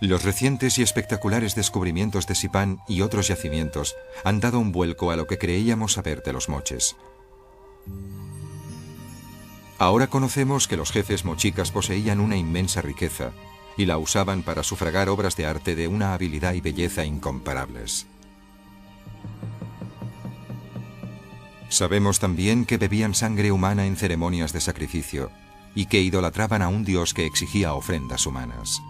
Los recientes y espectaculares descubrimientos de Sipán y otros yacimientos han dado un vuelco a lo que creíamos saber de los moches. Ahora conocemos que los jefes mochicas poseían una inmensa riqueza y la usaban para sufragar obras de arte de una habilidad y belleza incomparables. Sabemos también que bebían sangre humana en ceremonias de sacrificio y que idolatraban a un dios que exigía ofrendas humanas.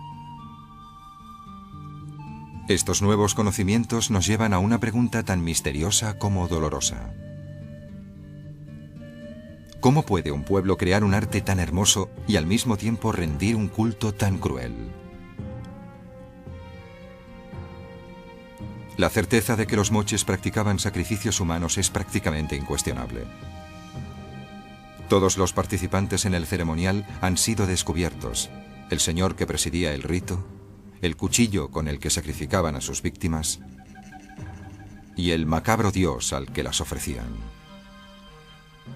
Estos nuevos conocimientos nos llevan a una pregunta tan misteriosa como dolorosa. ¿Cómo puede un pueblo crear un arte tan hermoso y al mismo tiempo rendir un culto tan cruel? La certeza de que los moches practicaban sacrificios humanos es prácticamente incuestionable. Todos los participantes en el ceremonial han sido descubiertos. El señor que presidía el rito, el cuchillo con el que sacrificaban a sus víctimas y el macabro dios al que las ofrecían.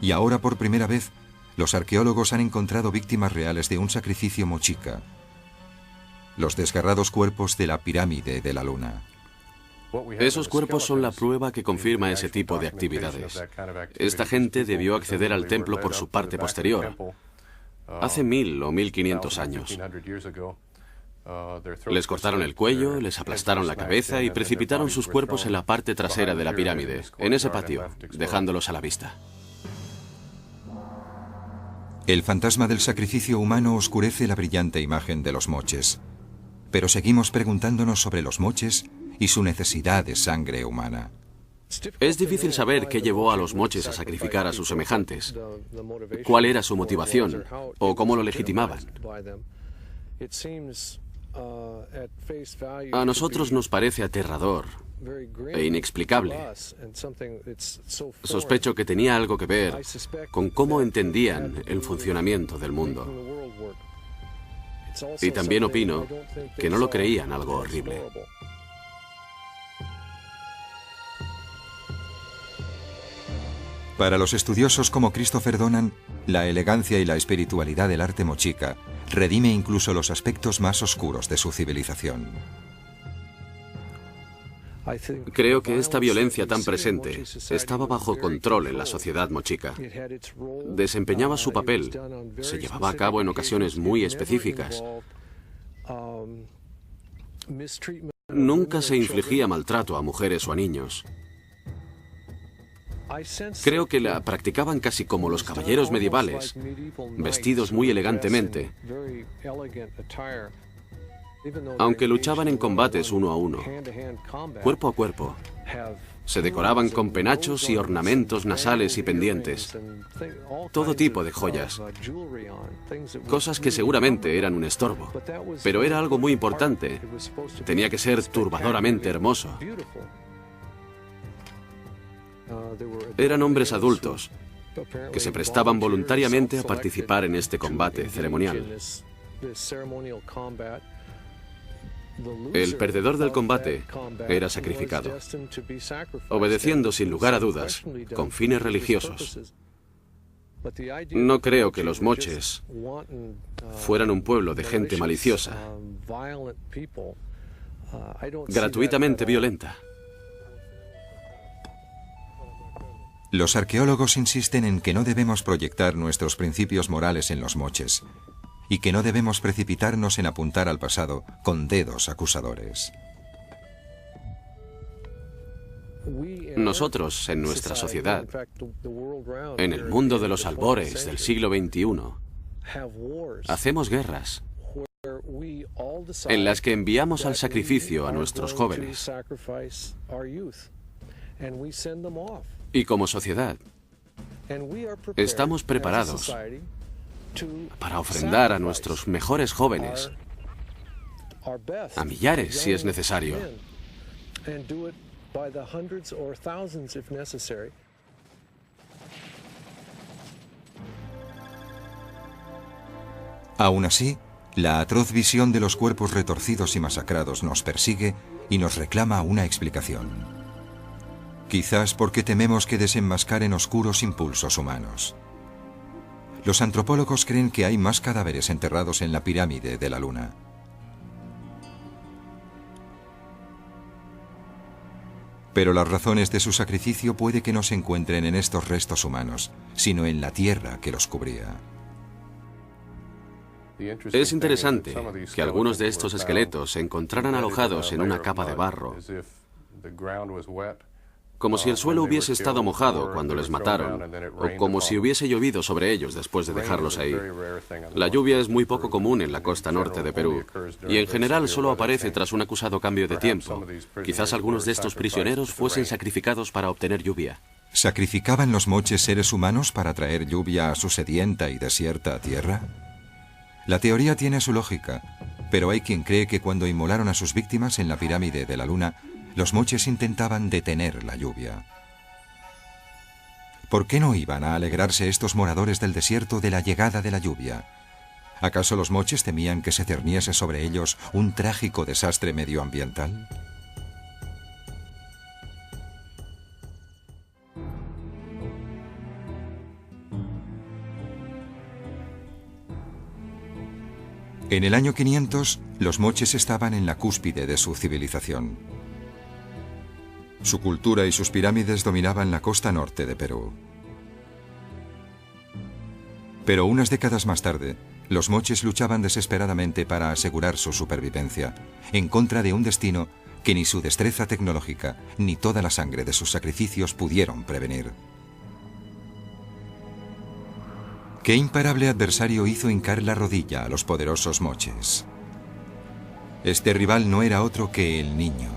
Y ahora por primera vez, los arqueólogos han encontrado víctimas reales de un sacrificio mochica: los desgarrados cuerpos de la pirámide de la luna. Esos cuerpos son la prueba que confirma ese tipo de actividades. Esta gente debió acceder al templo por su parte posterior, hace 1000 o 1500 años. Les cortaron el cuello, les aplastaron la cabeza y precipitaron sus cuerpos en la parte trasera de la pirámide, en ese patio, dejándolos a la vista. El fantasma del sacrificio humano oscurece la brillante imagen de los moches. Pero seguimos preguntándonos sobre los moches y su necesidad de sangre humana. Es difícil saber qué llevó a los moches a sacrificar a sus semejantes, cuál era su motivación o cómo lo legitimaban. A nosotros nos parece aterrador e inexplicable. Sospecho que tenía algo que ver con cómo entendían el funcionamiento del mundo. Y también opino que no lo creían algo horrible. Para los estudiosos como Christopher Donan, la elegancia y la espiritualidad del arte mochica redime incluso los aspectos más oscuros de su civilización. Creo que esta violencia tan presente estaba bajo control en la sociedad mochica. Desempeñaba su papel, se llevaba a cabo en ocasiones muy específicas. Nunca se infligía maltrato a mujeres o a niños. Creo que la practicaban casi como los caballeros medievales, vestidos muy elegantemente, aunque luchaban en combates uno a uno, cuerpo a cuerpo. Se decoraban con penachos y ornamentos nasales y pendientes, todo tipo de joyas, cosas que seguramente eran un estorbo, pero era algo muy importante. Tenía que ser turbadoramente hermoso. Eran hombres adultos que se prestaban voluntariamente a participar en este combate ceremonial. El perdedor del combate era sacrificado, obedeciendo sin lugar a dudas, con fines religiosos. No creo que los moches fueran un pueblo de gente maliciosa, gratuitamente violenta. Los arqueólogos insisten en que no debemos proyectar nuestros principios morales en los moches y que no debemos precipitarnos en apuntar al pasado con dedos acusadores. Nosotros, en nuestra sociedad, en el mundo de los albores del siglo XXI, hacemos guerras en las que enviamos al sacrificio a nuestros jóvenes. Y como sociedad, estamos preparados para ofrendar a nuestros mejores jóvenes, a millares si es necesario. Aún así, la atroz visión de los cuerpos retorcidos y masacrados nos persigue y nos reclama una explicación. Quizás porque tememos que desenmascaren oscuros impulsos humanos. Los antropólogos creen que hay más cadáveres enterrados en la pirámide de la luna. Pero las razones de su sacrificio puede que no se encuentren en estos restos humanos, sino en la tierra que los cubría. Es interesante que algunos de estos esqueletos se encontraran alojados en una capa de barro, como si el suelo hubiese estado mojado cuando les mataron, o como si hubiese llovido sobre ellos después de dejarlos ahí. La lluvia es muy poco común en la costa norte de Perú, y en general solo aparece tras un acusado cambio de tiempo. Quizás algunos de estos prisioneros fuesen sacrificados para obtener lluvia. ¿Sacrificaban los moches seres humanos para traer lluvia a su sedienta y desierta tierra? La teoría tiene su lógica, pero hay quien cree que cuando inmolaron a sus víctimas en la pirámide de la Luna, los moches intentaban detener la lluvia. ¿Por qué no iban a alegrarse estos moradores del desierto de la llegada de la lluvia? ¿Acaso los moches temían que se cerniese sobre ellos un trágico desastre medioambiental? En el año 500, los moches estaban en la cúspide de su civilización. Su cultura y sus pirámides dominaban la costa norte de Perú. Pero unas décadas más tarde, los moches luchaban desesperadamente para asegurar su supervivencia, en contra de un destino que ni su destreza tecnológica ni toda la sangre de sus sacrificios pudieron prevenir. ¿Qué imparable adversario hizo hincar la rodilla a los poderosos moches? Este rival no era otro que el Niño.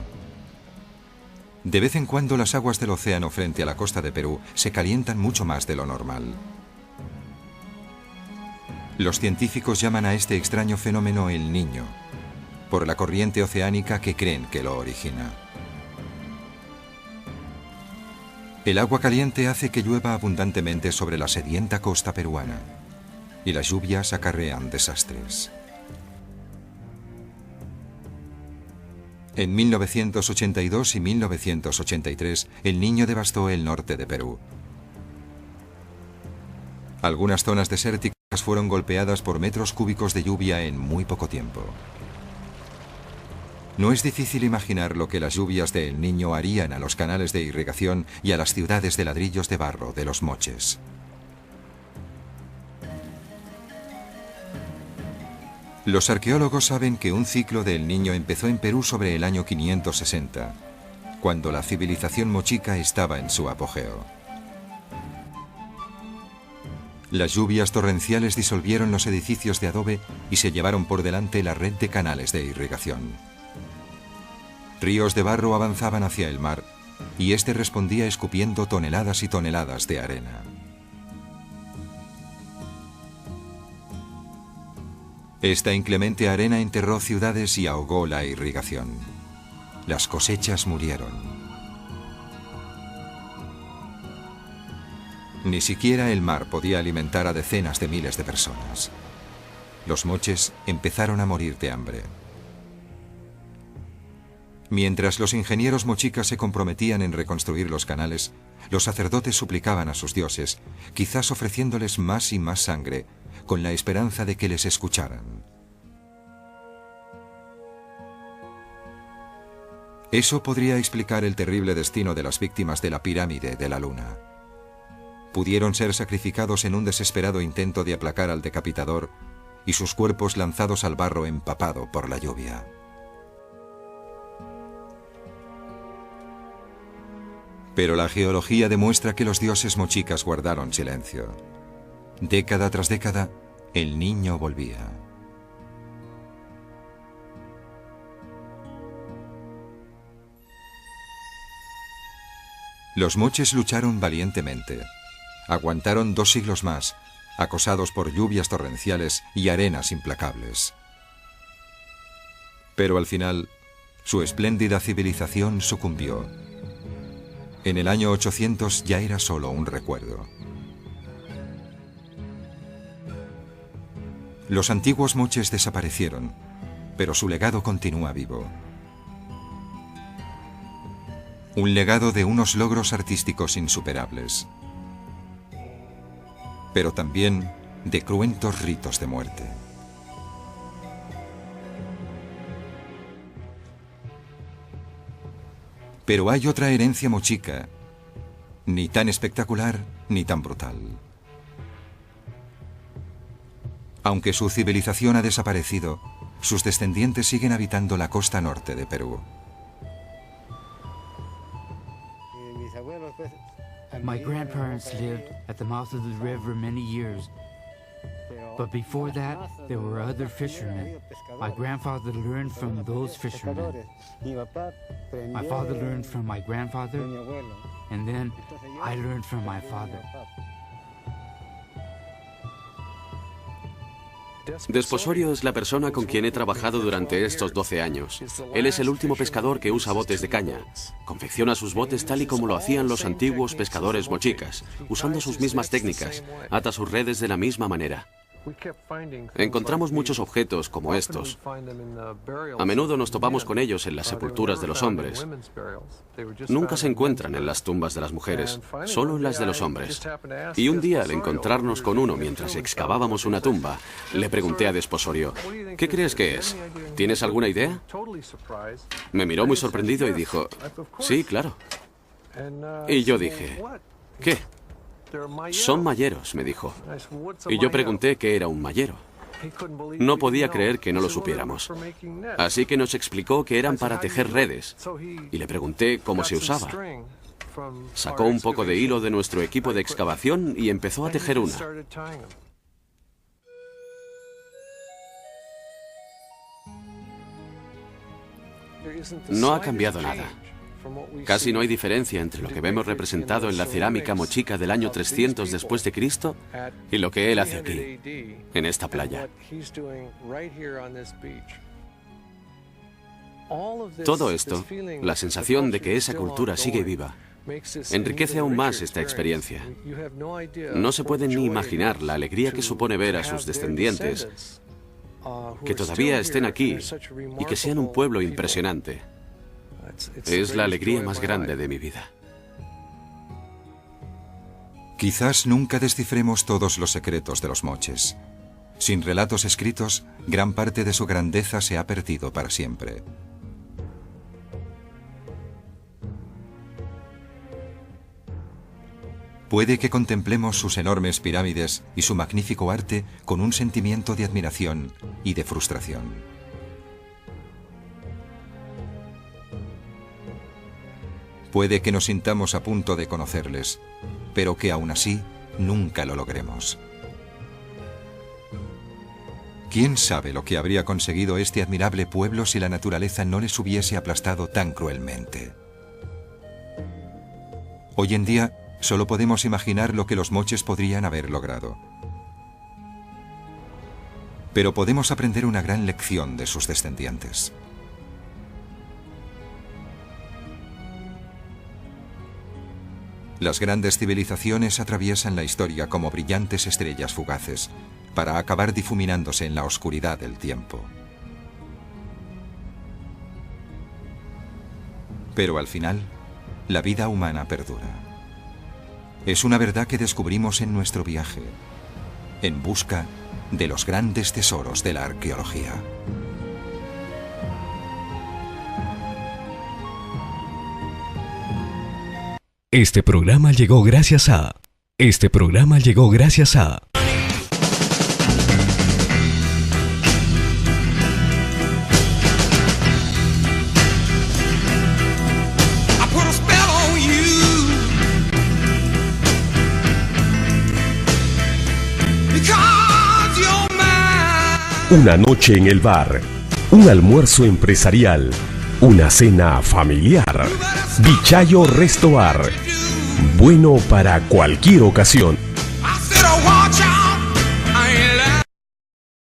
De vez en cuando las aguas del océano frente a la costa de Perú se calientan mucho más de lo normal. Los científicos llaman a este extraño fenómeno el Niño, por la corriente oceánica que creen que lo origina. El agua caliente hace que llueva abundantemente sobre la sedienta costa peruana, y las lluvias acarrean desastres. En 1982 y 1983, el Niño devastó el norte de Perú. Algunas zonas desérticas fueron golpeadas por metros cúbicos de lluvia en muy poco tiempo. No es difícil imaginar lo que las lluvias de El Niño harían a los canales de irrigación y a las ciudades de ladrillos de barro de los moches. Los arqueólogos saben que un ciclo de El Niño empezó en Perú sobre el año 560, cuando la civilización mochica estaba en su apogeo. Las lluvias torrenciales disolvieron los edificios de adobe y se llevaron por delante la red de canales de irrigación. Ríos de barro avanzaban hacia el mar y este respondía escupiendo toneladas y toneladas de arena. Esta inclemente arena enterró ciudades y ahogó la irrigación. Las cosechas murieron. Ni siquiera el mar podía alimentar a decenas de miles de personas. Los moches empezaron a morir de hambre. Mientras los ingenieros mochicas se comprometían en reconstruir los canales, los sacerdotes suplicaban a sus dioses, quizás ofreciéndoles más y más sangre, con la esperanza de que les escucharan. Eso podría explicar el terrible destino de las víctimas de la pirámide de la Luna. Pudieron ser sacrificados en un desesperado intento de aplacar al decapitador y sus cuerpos lanzados al barro empapado por la lluvia. Pero la geología demuestra que los dioses mochicas guardaron silencio. Década tras década, el Niño volvía. Los moches lucharon valientemente. Aguantaron 2 siglos más, acosados por lluvias torrenciales y arenas implacables. Pero al final, su espléndida civilización sucumbió. En el año 800 ya era solo un recuerdo. Los antiguos moches desaparecieron, pero su legado continúa vivo. Un legado de unos logros artísticos insuperables, pero también de cruentos ritos de muerte. Pero hay otra herencia mochica, ni tan espectacular ni tan brutal. Aunque su civilización ha desaparecido, sus descendientes siguen habitando la costa norte de Perú. My grandparents lived at the mouth of the river many years. But before that, there were other fishermen. My grandfather learned from those fishermen. My father learned from my grandfather, and then I learned from my father. Desposorio es la persona con quien he trabajado durante estos 12 años. Él es el último pescador que usa botes de caña. Confecciona sus botes tal y como lo hacían los antiguos pescadores mochicas, usando sus mismas técnicas. Ata sus redes de la misma manera. Encontramos muchos objetos como estos. A menudo nos topamos con ellos en las sepulturas de los hombres. Nunca se encuentran en las tumbas de las mujeres, solo en las de los hombres. Y un día, al encontrarnos con uno mientras excavábamos una tumba, le pregunté a Desposorio, ¿qué crees que es? ¿Tienes alguna idea? Me miró muy sorprendido y dijo, sí, claro. Y yo dije, ¿qué? Son mayeros, me dijo. Y yo pregunté qué era un mayero. No podía creer que no lo supiéramos. Así que nos explicó que eran para tejer redes. Y le pregunté cómo se usaba. Sacó un poco de hilo de nuestro equipo de excavación y empezó a tejer una. No ha cambiado nada. Casi no hay diferencia entre lo que vemos representado en la cerámica mochica del año 300 después de Cristo y lo que él hace aquí, en esta playa. Todo esto, la sensación de que esa cultura sigue viva, enriquece aún más esta experiencia. No se pueden ni imaginar la alegría que supone ver a sus descendientes, que todavía estén aquí y que sean un pueblo impresionante. Es la alegría más grande de mi vida. Quizás nunca descifremos todos los secretos de los moches. Sin relatos escritos, gran parte de su grandeza se ha perdido para siempre. Puede que contemplemos sus enormes pirámides y su magnífico arte con un sentimiento de admiración y de frustración. Puede que nos sintamos a punto de conocerles, pero que aún así nunca lo logremos. ¿Quién sabe lo que habría conseguido este admirable pueblo si la naturaleza no les hubiese aplastado tan cruelmente? Hoy en día, solo podemos imaginar lo que los moches podrían haber logrado. Pero podemos aprender una gran lección de sus descendientes. Las grandes civilizaciones atraviesan la historia como brillantes estrellas fugaces, para acabar difuminándose en la oscuridad del tiempo. Pero al final, la vida humana perdura. Es una verdad que descubrimos en nuestro viaje, en busca de los grandes tesoros de la arqueología. Este programa llegó gracias a... Una noche en el bar, un almuerzo empresarial, una cena familiar. Vichayo Resto Bar. Bueno para cualquier ocasión.